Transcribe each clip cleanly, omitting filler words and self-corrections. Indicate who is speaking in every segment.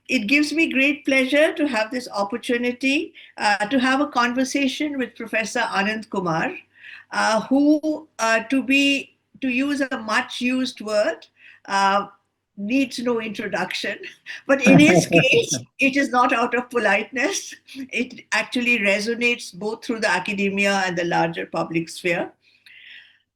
Speaker 1: It gives me great pleasure to have this opportunity to have a conversation with Professor Anand Kumar, to use a much used word, uh, needs no introduction. But in his case, it is not out of politeness. It actually resonates both through the academia and the larger public sphere.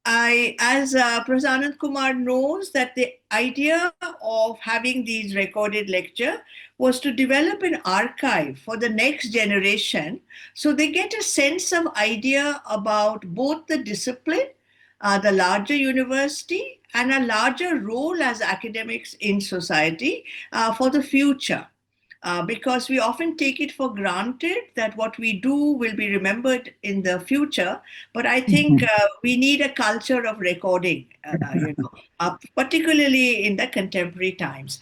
Speaker 1: As Professor Anand Kumar knows, that the idea of having these recorded lecture was to develop an archive for the next generation, so they get a sense of idea about both the discipline, the larger university, and a larger role as academics in society for the future, because we often take it for granted that what we do will be remembered in the future. But I think we need a culture of recording, particularly in the contemporary times.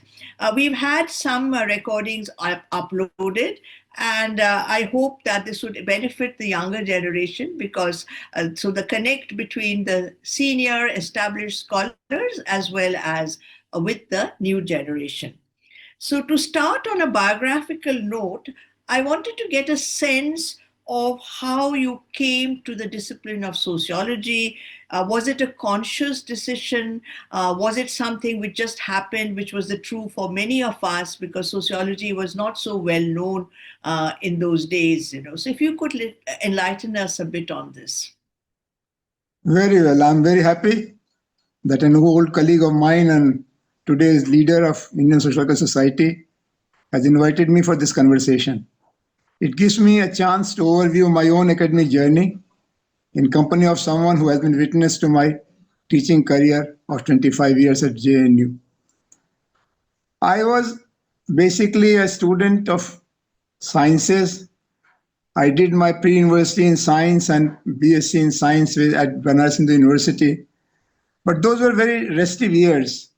Speaker 1: We've had some recordings uploaded, and I hope that this would benefit the younger generation, because so the connect between the senior established scholars as well as with the new generation. So, to start on a biographical note, I wanted to get a sense of how you came to the discipline of sociology. Was it a conscious decision? Was it something which just happened, which was the true for many of us, because sociology was not so well known in those days? So, if you could enlighten us a bit on this.
Speaker 2: Very well. I'm very happy that an old colleague of mine and today's leader of Indian Sociological Society has invited me for this conversation. It gives me a chance to overview my own academic journey in company of someone who has been witness to my teaching career of 25 years at JNU. I was basically a student of sciences. I did my pre-university in science and BSc in science at Banaras University. But those were very restive years.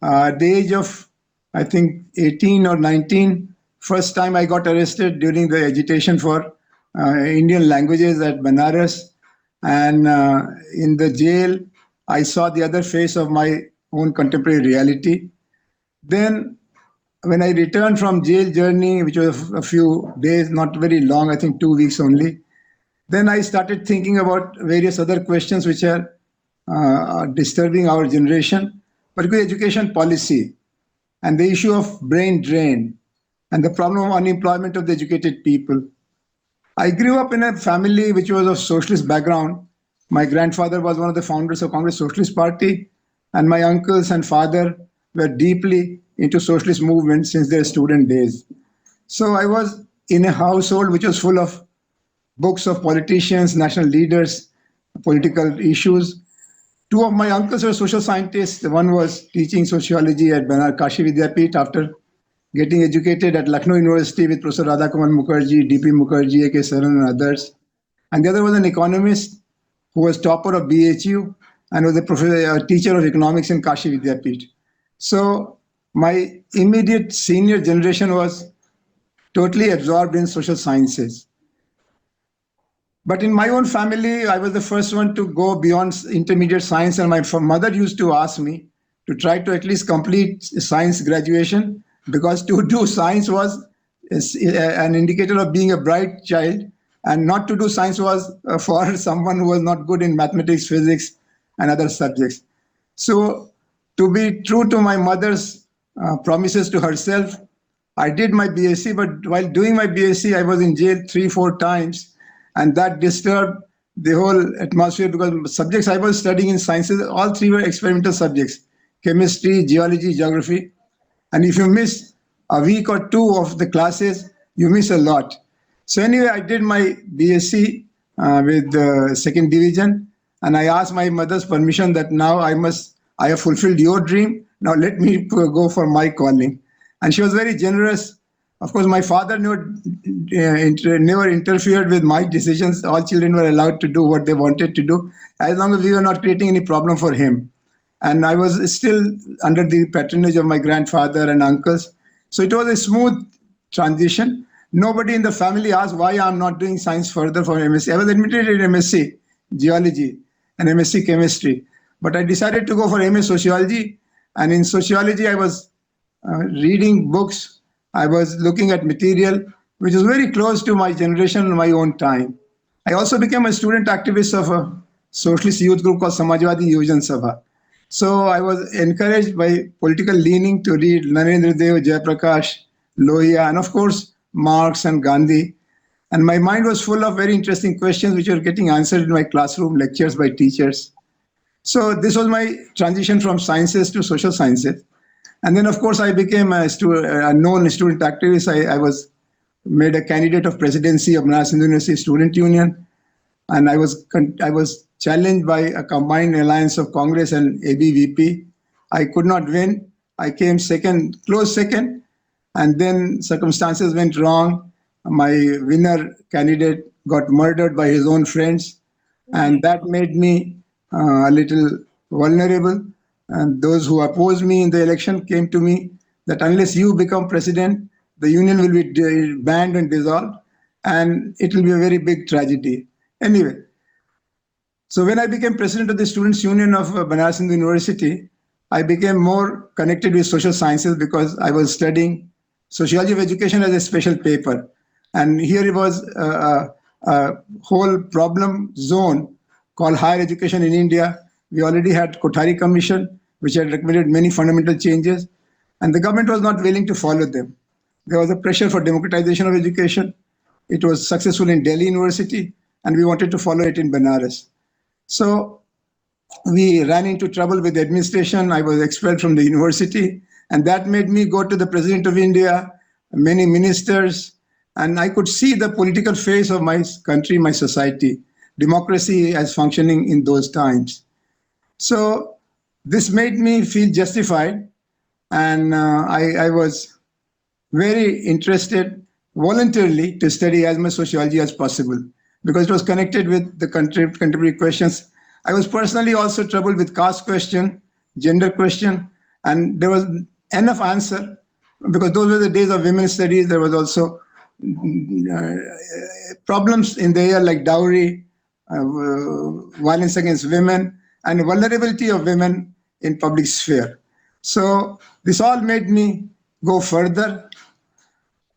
Speaker 2: At the age of, I think, 18 or 19, first time I got arrested during the agitation for Indian languages at Banaras. And in the jail, I saw the other face of my own contemporary reality. Then when I returned from jail journey, which was a few days, not very long, I think 2 weeks only, then I started thinking about various other questions which are disturbing our generation, particularly education policy and the issue of brain drain and the problem of unemployment of the educated people. I grew up in a family which was of socialist background. My grandfather was one of the founders of Congress Socialist Party, and my uncles and father were deeply into socialist movement since their student days. So I was in a household which was full of books of politicians, national leaders, political issues. Two of my uncles were social scientists. One was teaching sociology at Banaras Kashi Vidyapith after getting educated at Lucknow University with Professor Radhakumar Mukherjee, D.P. Mukherjee, A.K. Saran and others. And the other was an economist who was topper of BHU and was a teacher of economics in Kashi Vidyapith. So my immediate senior generation was totally absorbed in social sciences. But in my own family, I was the first one to go beyond intermediate science, and my mother used to ask me to try to at least complete science graduation, because to do science was an indicator of being a bright child, and not to do science was for someone who was not good in mathematics, physics, and other subjects. So to be true to my mother's promises to herself, I did my BSc, but while doing my BSc, I was in jail 3-4 times. And that disturbed the whole atmosphere, because subjects I was studying in sciences, all three were experimental subjects: chemistry, geology, geography. And if you miss a week or two of the classes, you miss a lot. So anyway, I did my BSc with the second division, and I asked my mother's permission that now I have fulfilled your dream, now let me go for my calling. And she was very generous. Of course, my father never interfered with my decisions. All children were allowed to do what they wanted to do, as long as we were not creating any problem for him. And I was still under the patronage of my grandfather and uncles. So it was a smooth transition. Nobody in the family asked why I'm not doing science further for MSc. I was admitted in MSc Geology and MSc Chemistry. But I decided to go for MA Sociology. And in Sociology, I was reading books I was looking at material which is very close to my generation and my own time. I also became a student activist of a socialist youth group called Samajwadi Yojan Sabha. So I was encouraged by political leaning to read Narendra Dev, Jayaprakash, Lohia, and of course Marx and Gandhi. And my mind was full of very interesting questions which were getting answered in my classroom lectures by teachers. So this was my transition from sciences to social sciences. And then, of course, I became a known student activist. I was made a candidate of presidency of Banaras University Student Union, and I was challenged by a combined alliance of Congress and ABVP. I could not win. I came second, close second, and then circumstances went wrong. My winner candidate got murdered by his own friends, and that made me a little vulnerable. And those who opposed me in the election came to me that unless you become president, the union will be banned and dissolved, and it will be a very big tragedy. Anyway, so when I became president of the Students' Union of Banaras University, I became more connected with social sciences because I was studying sociology of education as a special paper. And here it was a whole problem zone called higher education in India. We already had Kothari Commission, which had recommended many fundamental changes, and the government was not willing to follow them. There was a pressure for democratization of education. It was successful in Delhi University, and we wanted to follow it in Banaras. So we ran into trouble with the administration. I was expelled from the university, and that made me go to the President of India, many ministers, and I could see the political face of my country, my society, democracy as functioning in those times. So this made me feel justified, and I was very interested voluntarily to study as much sociology as possible because it was connected with the contemporary questions. I was personally also troubled with caste question, gender question, and there was enough answer because those were the days of women's studies. There was also problems in the air like dowry, violence against women, and vulnerability of women in public sphere. So this all made me go further.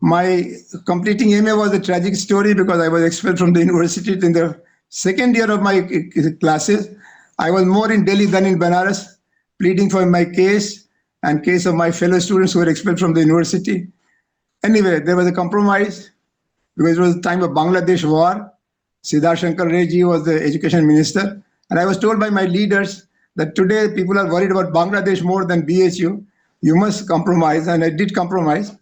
Speaker 2: My completing MA was a tragic story because I was expelled from the university in the second year of my classes. I was more in Delhi than in Banaras, pleading for my case and case of my fellow students who were expelled from the university. Anyway, there was a compromise because it was the time of Bangladesh war. Siddharth Shankar Ray was the education minister. And I was told by my leaders that today people are worried about Bangladesh more than BHU. You must compromise. And I did compromise.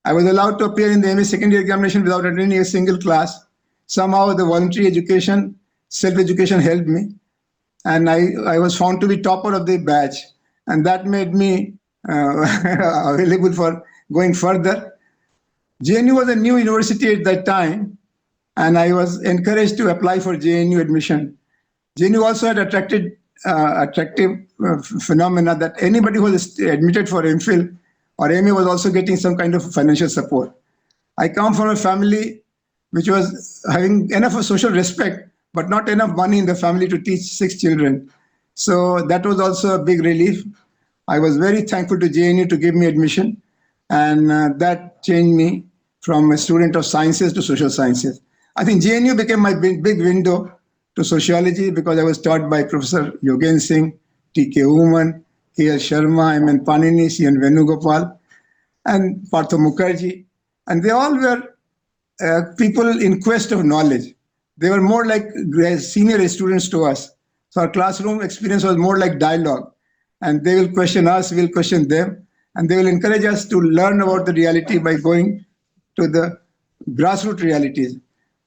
Speaker 2: I was allowed to appear in the MA second year examination without attending a single class. Somehow the voluntary education, self-education helped me. And I was found to be topper of the batch. And that made me available for going further. JNU was a new university at that time, and I was encouraged to apply for JNU admission. JNU also had attractive phenomena that anybody who was admitted for MPhil or MA was also getting some kind of financial support. I come from a family which was having enough of social respect, but not enough money in the family to teach 6 children. So that was also a big relief. I was very thankful to JNU to give me admission, and that changed me from a student of sciences to social sciences. I think JNU became my big window to sociology because I was taught by Professor Yogen Singh, T.K. Uman, K.L. Sharma, M.N. Panini, C.N. Venugopal, and Partha Mukherjee. And they all were people in quest of knowledge. They were more like senior students to us. So our classroom experience was more like dialogue. And they will question us, we'll question them. And they will encourage us to learn about the reality by going to the grassroots realities.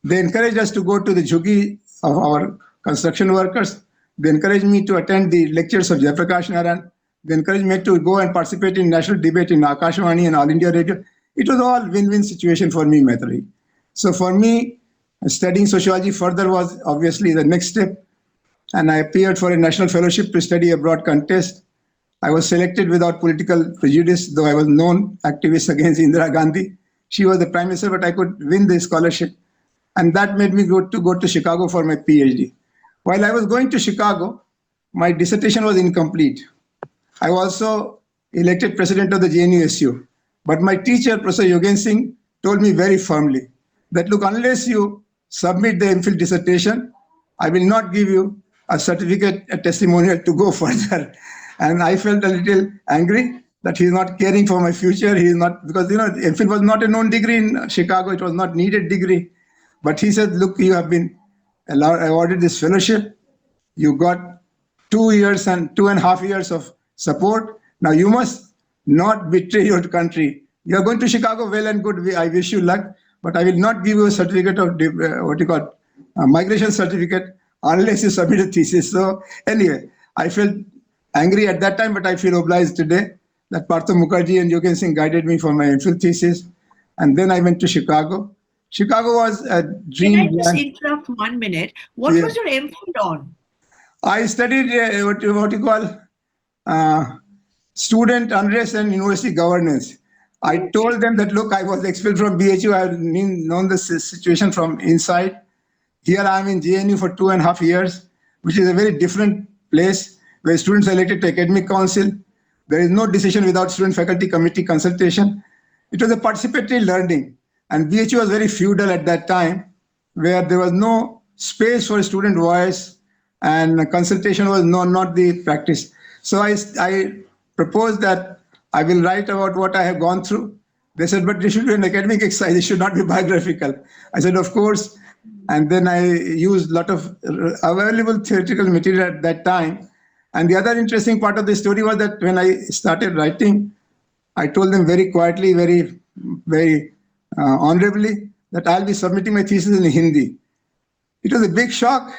Speaker 2: They encouraged us to go to the jhuggi of our construction workers. They encouraged me to attend the lectures of Jayaprakash Narayan. They encouraged me to go and participate in national debate in Akashvani and All India Radio. It was all win-win situation for me, Maitri. So for me, studying sociology further was obviously the next step. And I appeared for a national fellowship to study abroad contest. I was selected without political prejudice, though I was known activist against Indira Gandhi. She was the prime minister, but I could win the scholarship. And that made me go to Chicago for my PhD. While I was going to Chicago, my dissertation was incomplete. I was also elected president of the JNUSU. But my teacher, Professor Yogen Singh, told me very firmly that, look, unless you submit the MPhil dissertation, I will not give you a certificate, a testimonial to go further. And I felt a little angry that he's not caring for my future. He is not, because, MPhil was not a known degree in Chicago. It was not needed degree. But he said, look, you have been awarded this fellowship. You got 2 years and 2.5 years of support. Now you must not betray your country. You are going to Chicago, well and good. I wish you luck, but I will not give you a certificate of migration certificate unless you submit a thesis. So anyway, I felt angry at that time, but I feel obliged today that Partha Mukherjee and Yogen Singh guided me for my MPhil thesis. And then I went to Chicago. Chicago was a
Speaker 1: Can I
Speaker 2: dream
Speaker 1: just
Speaker 2: land.
Speaker 1: interrupt 1 minute? What
Speaker 2: Yeah.
Speaker 1: was your MPhil on?
Speaker 2: I studied what you call student unrest and university governance. I told them that, look, I was expelled from BHU. I have known the situation from inside. Here I am in JNU for 2.5 years, which is a very different place where students are elected to academic council. There is no decision without student faculty committee consultation. It was a participatory learning. And BHU was very feudal at that time, where there was no space for student voice and consultation was not the practice. So I proposed that I will write about what I have gone through. They said, but this should be an academic exercise. It should not be biographical. I said, of course. And then I used a lot of available theoretical material at that time. And the other interesting part of the story was that when I started writing, I told them very quietly, very honorably, that I'll be submitting my thesis in Hindi. It was a big shock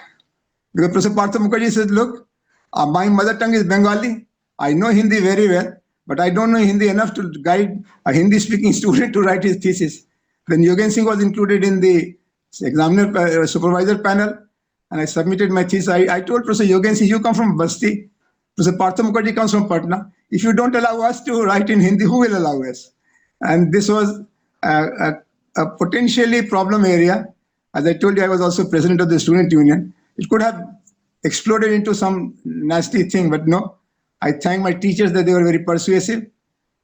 Speaker 2: because Professor Partha Mukherjee said, look, my mother tongue is Bengali. I know Hindi very well, but I don't know Hindi enough to guide a Hindi-speaking student to write his thesis. Then Yogen Singh was included in the examiner supervisor panel, and I submitted my thesis. I told Professor Yogen Singh, you come from Basti. Professor Partha Mukherjee comes from Patna. If you don't allow us to write in Hindi, who will allow us? And this was a potentially problem area. As I told you, I was also president of the student union. It could have exploded into some nasty thing, but no. I thank my teachers that they were very persuasive,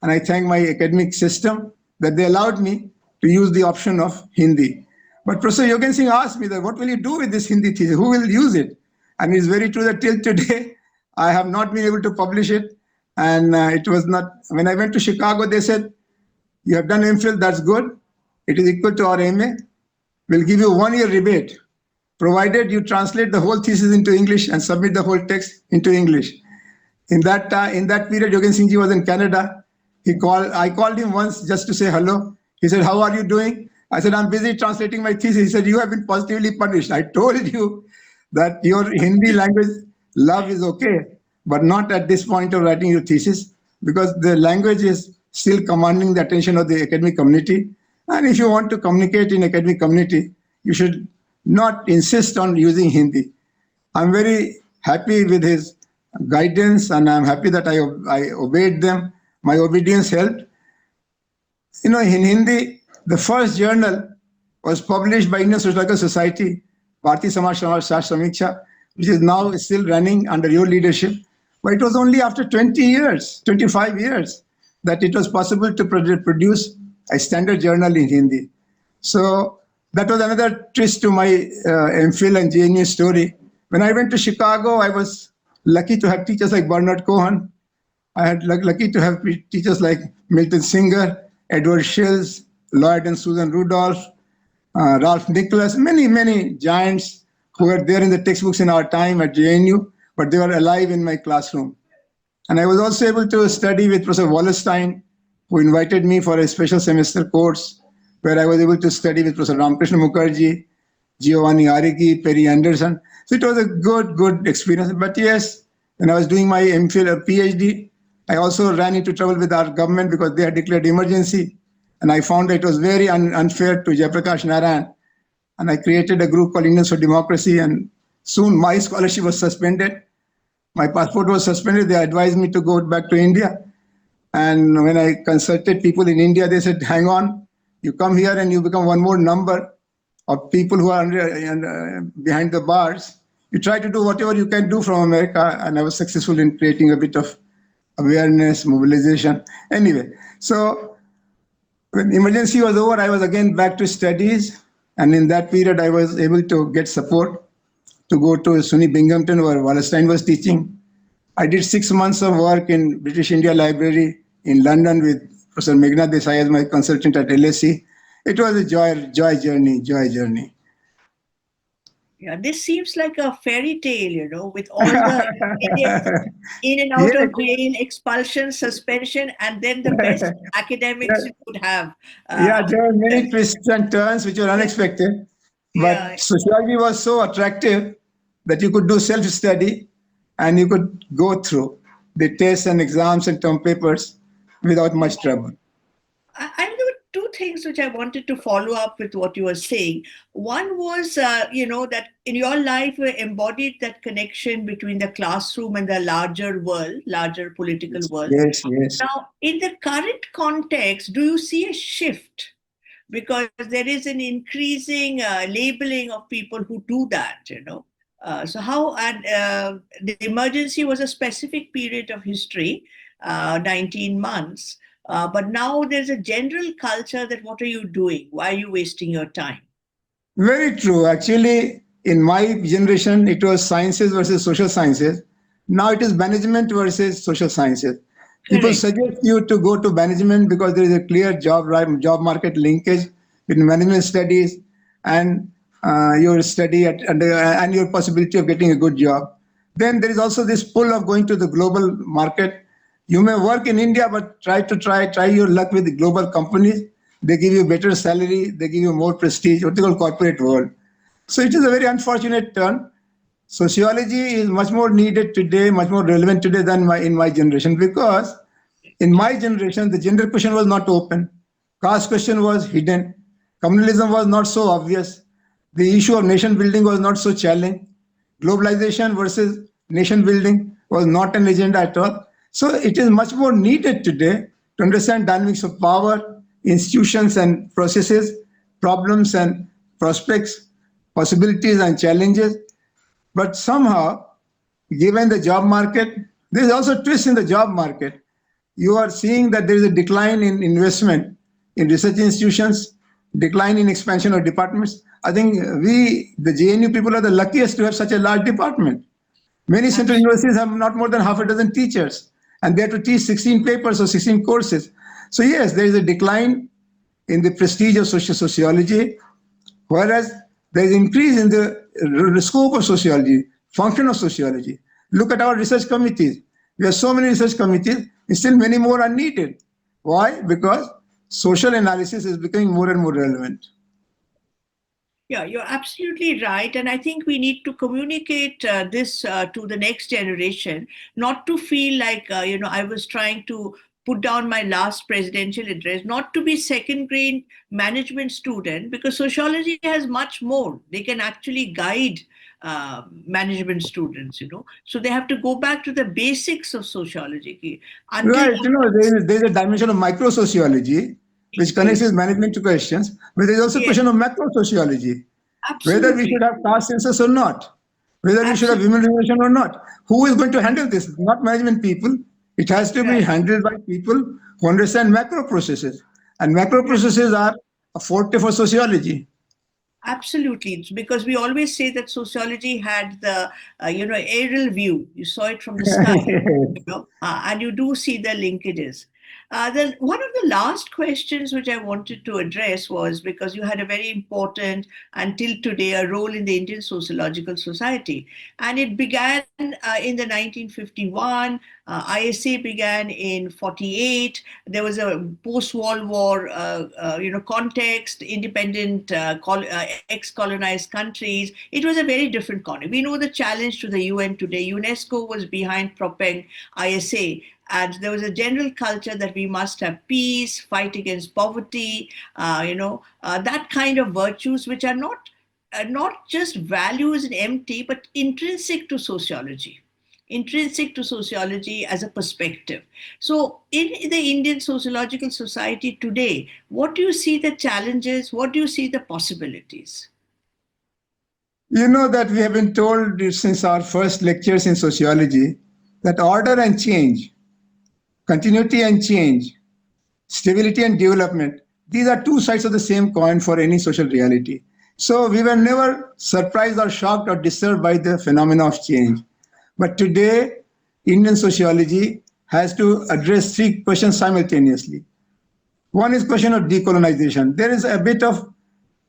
Speaker 2: and I thank my academic system that they allowed me to use the option of Hindi. But Professor Yogen Singh asked me that, what will you do with this Hindi thesis? Who will use it? And it's very true that till today, I have not been able to publish it. And it was not, when I went to Chicago, they said, you have done MPhil, that's good. It is equal to our MA. We'll give you 1 year rebate, provided you translate the whole thesis into English and submit the whole text into English. In that period, Yogen Singh Ji was in Canada. I called him once just to say hello. He said, how are you doing? I said, I'm busy translating my thesis. He said, you have been positively punished. I told you that your Hindi language love is okay, but not at this point of writing your thesis, because the language is still commanding the attention of the academic community. And if you want to communicate in academic community, you should not insist on using Hindi. I'm very happy with his guidance, and I'm happy that I obeyed them. My obedience helped. In Hindi, the first journal was published by Indian Sociological Society, Bharati Samaj Shastra Samiksha, which is now still running under your leadership. But it was only after 20 years, 25 years, that it was possible to produce a standard journal in Hindi. So that was another twist to my MPhil and JNU story. When I went to Chicago, I was lucky to have teachers like Bernard Cohen. I had lucky to have teachers like Milton Singer, Edward Shills, Lloyd and Susan Rudolph, Ralph Nicholas, many giants who were there in the textbooks in our time at JNU, but they were alive in my classroom. And I was also able to study with Professor Wallerstein, who invited me for a special semester course, where I was able to study with Professor Ramkrishna Mukherjee, Giovanni Arrighi, Perry Anderson. So it was a good experience. But yes, when I was doing my MPhil or PhD, I also ran into trouble with our government because they had declared emergency. And I found that it was very unfair to Jayaprakash Narayan. And I created a group called Indians for Democracy. And soon my scholarship was suspended. My passport was suspended. They advised me to go back to India. And when I consulted people in India, they said, hang on, you come here and you become one more number of people who are behind the bars. You try to do whatever you can do from America. And I was successful in creating a bit of awareness, mobilization. Anyway, so When emergency was over, I was again back to studies. And in that period, I was able to get support to go to SUNY Binghamton, where Wallerstein was teaching. I did 6 months of work in British India Library in London with Professor Meghna Desai as my consultant at LSE. It was a joy journey.
Speaker 1: Yeah, this seems like a fairy tale, with all the Indians in and out
Speaker 2: Yes,
Speaker 1: of jail, expulsion, suspension, and then the best academics you could have.
Speaker 2: yeah,
Speaker 1: Uh,
Speaker 2: there were many twists and turns which were unexpected.
Speaker 1: yeah,
Speaker 2: But sociology was so attractive that you could do self study and you could go through the tests and exams and term papers without
Speaker 1: yeah.
Speaker 2: much trouble.
Speaker 1: There were two things which I wanted to follow up with what you were saying. One was, that in your life you embodied that connection between the classroom and the larger world, larger political world.
Speaker 2: Yes.
Speaker 1: Now, in the current context, do you see a shift? Because there is an increasing labeling of people who do that. So how, and the emergency was a specific period of history, 19 months. But now there's a general culture that what are you doing? Why are you wasting your time?
Speaker 2: Very true. Actually, in my generation, it was sciences versus social sciences. Now it is management versus social sciences. People
Speaker 1: Correct.
Speaker 2: suggest you to go to management because there is a clear job market linkage between management studies and your study and your possibility of getting a good job. Then there is also this pull of going to the global market. You may work in India, but try your luck with the global companies. They give you better salary, they give you more prestige, what they call corporate world. So it is a very unfortunate turn. Sociology is much more needed today, much more relevant today than in my generation, because in my generation the gender question was not open, caste question was hidden, communalism was not so obvious, the issue of nation building was not so challenged, globalization versus nation building was not an agenda at all. So it is much more needed today to understand dynamics of power, institutions and processes, problems and prospects, possibilities and challenges. But somehow, given the job market, there is also a twist in the job market. You are seeing that there is a decline in investment in research institutions, decline in expansion of departments. I think we, the JNU people, are the luckiest to have such a large department. Many central
Speaker 1: Absolutely.
Speaker 2: universities have not more than half a dozen teachers, and they have to teach 16 papers or 16 courses. So yes, there is a decline in the prestige of social sociology, whereas there is increase in the scope of sociology, function of sociology. Look at our research committees. We have so many research committees, and still many more are needed. Why? Because social analysis is becoming more and more relevant.
Speaker 1: Yeah, you're absolutely right. And I think we need to communicate this to the next generation, not to feel like, I was trying to put down my last presidential address, not to be second grade management student, because sociology has much more. They can actually guide management students. So they have to go back to the basics of sociology. Until
Speaker 2: Right, there is a dimension of micro sociology which connects
Speaker 1: yes,
Speaker 2: with management questions, but there is also a
Speaker 1: yes,
Speaker 2: question of macro sociology, whether we should
Speaker 1: absolutely,
Speaker 2: have caste census or not, whether we should have
Speaker 1: absolutely.
Speaker 2: women reservation or not. Who is going to handle this? Not management people. It has to be
Speaker 1: Right.
Speaker 2: handled by people who understand macro processes. And macro
Speaker 1: Right.
Speaker 2: processes are a forte for sociology.
Speaker 1: Absolutely. It's because we always say that sociology had the, aerial view. You saw it from the sky, and you do see the linkages. One of the last questions which I wanted to address was because you had a very important, until today, a role in the Indian Sociological Society. And it began in the 1951. ISA began in 48. There was a post-World War, context, independent ex-colonized countries. It was a very different context. We know the challenge to the UN today. UNESCO was behind propelling ISA. And there was a general culture that we must have peace, fight against poverty, that kind of virtues which are not just values and empty, but intrinsic to sociology as a perspective. So, in the Indian Sociological Society today, what do you see the challenges? What do you see the possibilities?
Speaker 2: You know that we have been told since our first lectures in sociology that order and change, continuity and change, stability and development These are two sides of the same coin for any social reality. So we were never surprised or shocked or disturbed by the phenomena of change. But today, Indian sociology has to address three questions simultaneously. One is question of decolonization. There is a bit of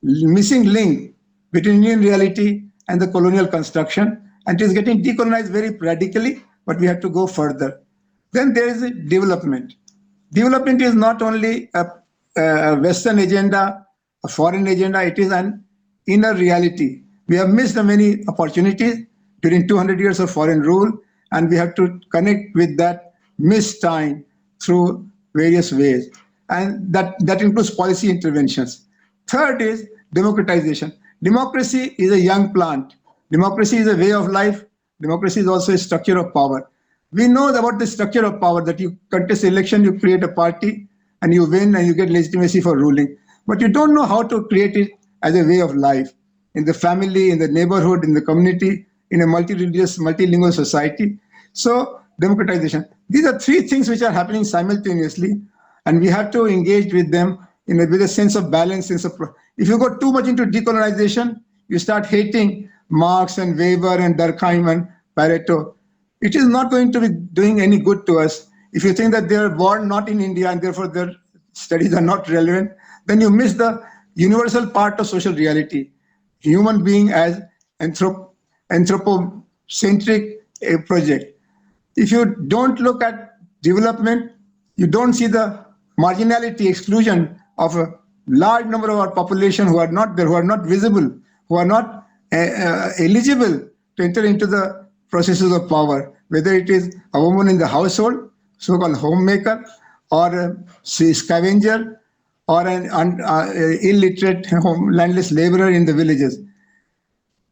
Speaker 2: missing link between Indian reality and the colonial construction, and it is getting decolonized very radically, but we have to go further. Then there is a development. Development is not only a Western agenda, a foreign agenda, it is an inner reality. We have missed many opportunities during 200 years of foreign rule, and we have to connect with that missed time through various ways. And that includes policy interventions. Third is democratization. Democracy is a young plant. Democracy is a way of life. Democracy is also a structure of power. We know about the structure of power, that you contest election, you create a party, and you win, and you get legitimacy for ruling. But you don't know how to create it as a way of life in the family, in the neighborhood, in the community, in a multi-religious, multilingual society. So democratization. These are three things which are happening simultaneously, and we have to engage with them with a sense of balance. If you go too much into decolonization, you start hating Marx and Weber and Durkheim and Pareto. It is not going to be doing any good to us. If you think that they are born not in India and therefore their studies are not relevant, then you miss the universal part of social reality. Human being as anthropocentric project. If you don't look at development, you don't see the marginality, exclusion of a large number of our population who are not there, who are not visible, who are not eligible to enter into the processes of power, whether it is a woman in the household, so-called homemaker, or a scavenger, or an illiterate landless laborer in the villages,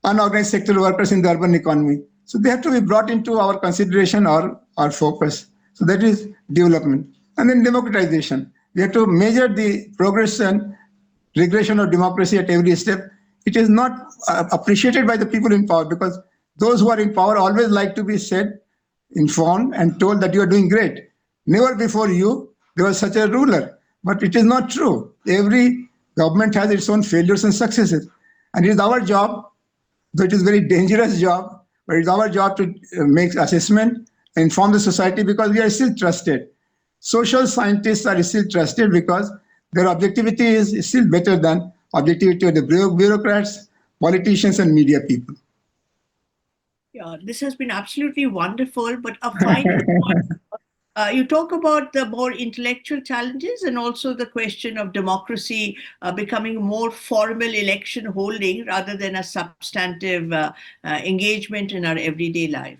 Speaker 2: unorganized sector workers in the urban economy. So they have to be brought into our consideration or our focus. So that is development. And then democratization. We have to measure the progress and regression of democracy at every step. It is not appreciated by the people in power, because those who are in power always like to be said, informed, and told that you are doing great. Never before you there was such a ruler. But it is not true. Every government has its own failures and successes. And it is our job, though it is a very dangerous job, but it's our job to make assessment, inform the society, because we are still trusted. Social scientists are still trusted because their objectivity is still better than objectivity of the bureaucrats, politicians, and media people.
Speaker 1: Yeah, this has been absolutely wonderful, but a final point. You talk about the more intellectual challenges and also the question of democracy becoming more formal election holding rather than a substantive engagement in our everyday life.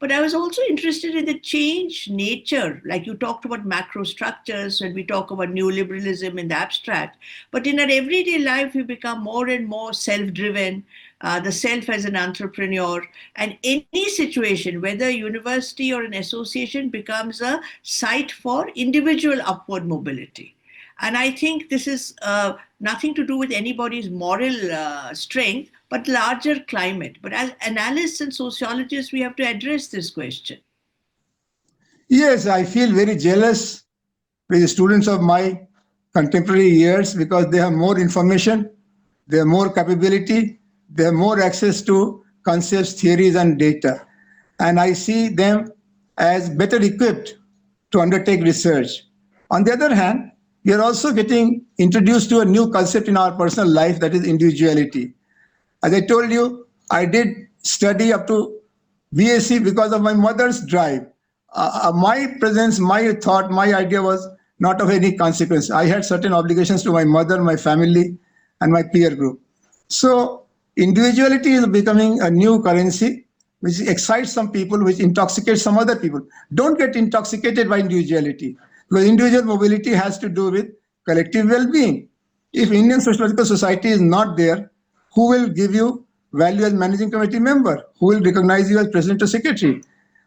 Speaker 1: But I was also interested in the change nature, like you talked about macro structures when we talk about neoliberalism in the abstract. But in our everyday life, we become more and more self-driven, the self as an entrepreneur, and any situation, whether a university or an association, becomes a site for individual upward mobility. And I think this is nothing to do with anybody's moral strength, but larger climate. But as analysts and sociologists, we have to address this question.
Speaker 2: Yes, I feel very jealous with the students of my contemporary years, because they have more information, they have more capability, they have more access to concepts, theories, and data. And I see them as better equipped to undertake research. On the other hand, we are also getting introduced to a new concept in our personal life, that is individuality. As I told you, I did study up to BSc because of my mother's drive. My presence, my thought, my idea was not of any consequence. I had certain obligations to my mother, my family, and my peer group. So individuality is becoming a new currency which excites some people, which intoxicates some other people. Don't get intoxicated by individuality, because individual mobility has to do with collective well-being. If Indian Sociological Society is not there, who will give you value as managing committee member? Who will recognize you as president or secretary?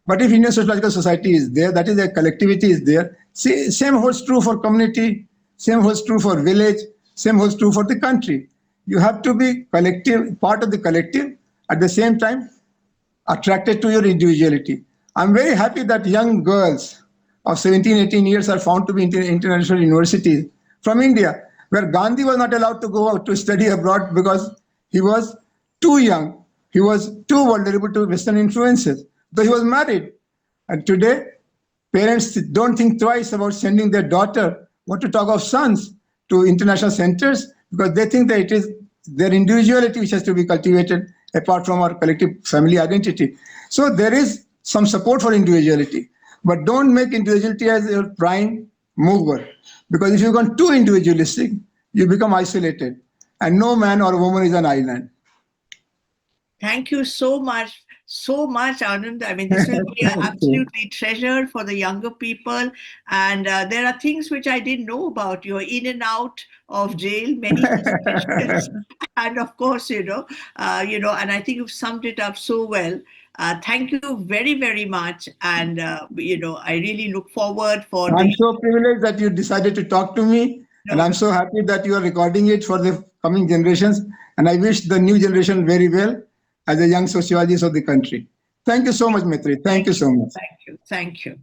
Speaker 2: But if Indian Sociological Society is there, that is, a collectivity is there. See, same holds true for community, same holds true for village, same holds true for the country. You have to be collective, part of the collective, at the same time attracted to your individuality. I'm very happy that young girls of 17, 18 years are found to be in international universities from India. where Gandhi was not allowed to go out to study abroad because he was too young. He was too vulnerable to Western influences, though he was married. And today, parents don't think twice about sending their daughter, what to talk of sons, to international centers because they think that it is their individuality which has to be cultivated apart from our collective family identity. So there is some support for individuality, but don't make individuality as your prime mover because if you become too individualistic, you become isolated and no man or woman is an island.
Speaker 1: Thank you so much, Anand. I mean, this will be
Speaker 2: Thank you.
Speaker 1: absolutely treasured for the younger people. And there are things which I didn't know about. You're in and out of jail, many suspensions, and of course, and I think you've summed it up so well. Thank you very, very much. And, I really look forward for
Speaker 2: I'm
Speaker 1: the,
Speaker 2: so privileged that you decided to talk to me, and
Speaker 1: no,
Speaker 2: I'm so happy that you are recording it for the coming generations. And I wish the new generation very well as a young sociologist of the country. Thank you so much, Maitri. Thank
Speaker 1: thank
Speaker 2: you
Speaker 1: you,
Speaker 2: so much.
Speaker 1: thank you, thank you.